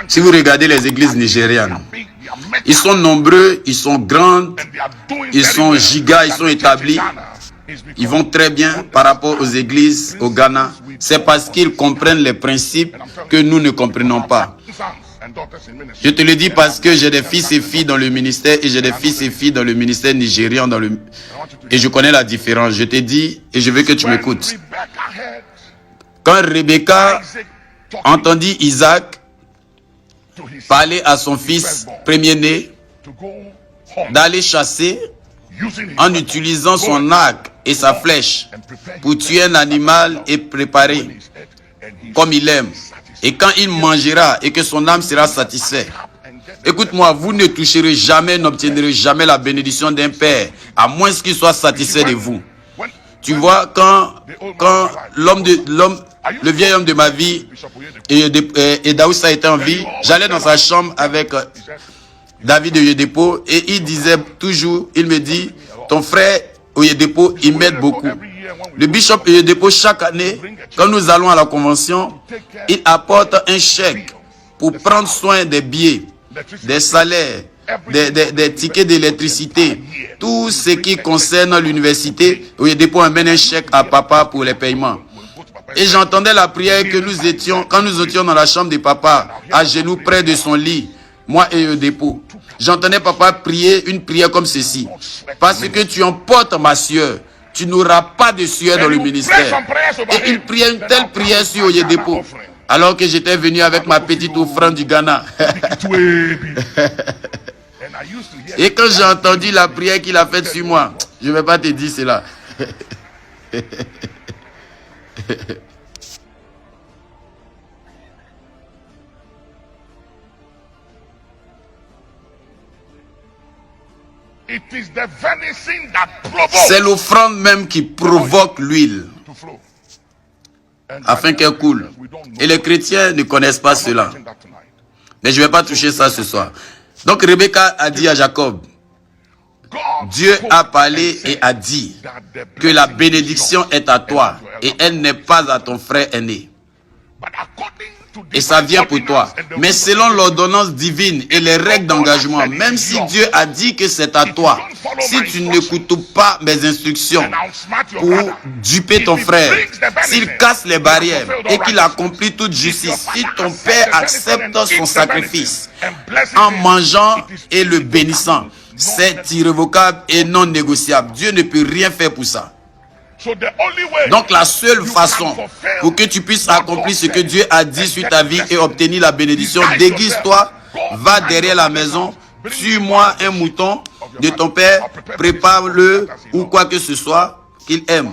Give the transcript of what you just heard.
Si vous regardez les églises nigérianes, ils sont nombreux, ils sont grands, ils sont gigas, ils sont établis. Ils vont très bien par rapport aux églises au Ghana. C'est parce qu'ils comprennent les principes que nous ne comprenons pas. Je te le dis parce que j'ai des fils et filles dans le ministère et j'ai des fils et filles dans le ministère nigérian et je connais la différence. Je te dis et je veux que tu m'écoutes. Quand Rebecca entendit Isaac parler à son fils premier-né d'aller chasser en utilisant son arc et sa flèche pour tuer un animal et préparer comme il aime. Et quand il mangera et que son âme sera satisfaite. Écoute-moi, vous ne toucherez jamais, n'obtiendrez jamais la bénédiction d'un père, à moins qu'il soit satisfait de vous. Tu vois, quand le vieil homme de ma vie, et Daoussa était en vie, j'allais dans sa chambre avec David Oyedepo et il disait toujours, il me dit, ton frère Oyedepo, il m'aide beaucoup. Le bishop Oyedepo, chaque année, quand nous allons à la convention, il apporte un chèque pour prendre soin des billets, des salaires, des tickets d'électricité, tout ce qui concerne l'université. Oyedepo amène un chèque à papa pour les paiements. Et j'entendais la prière que nous étions, quand nous étions dans la chambre de papa, à genoux près de son lit, moi et Oyedepo. J'entendais papa prier une prière comme ceci. Parce que tu emportes ma sueur, tu n'auras pas de sueur dans le ministère. Et il priait une telle prière sur Oyedepo. Alors que j'étais venu avec ma petite offrande du Ghana. Et quand j'ai entendu la prière qu'il a faite sur moi, je ne vais pas te dire cela. C'est l'offrande même qui provoque l'huile afin qu'elle coule. Et les chrétiens ne connaissent pas cela. Mais je ne vais pas toucher ça ce soir. Donc Rebecca a dit à Jacob, Dieu a parlé et a dit que la bénédiction est à toi et elle n'est pas à ton frère aîné. Et ça vient pour toi. Mais selon l'ordonnance divine et les règles d'engagement, même si Dieu a dit que c'est à toi, si tu n'écoutes pas mes instructions pour duper ton frère, s'il casse les barrières et qu'il accomplit toute justice, si ton père accepte son sacrifice en mangeant et le bénissant, c'est irrévocable et non négociable. Dieu ne peut rien faire pour ça. Donc la seule façon pour que tu puisses accomplir ce que Dieu a dit sur ta vie et obtenir la bénédiction, déguise-toi, va derrière la maison, tue-moi un mouton de ton père, prépare-le ou quoi que ce soit qu'il aime.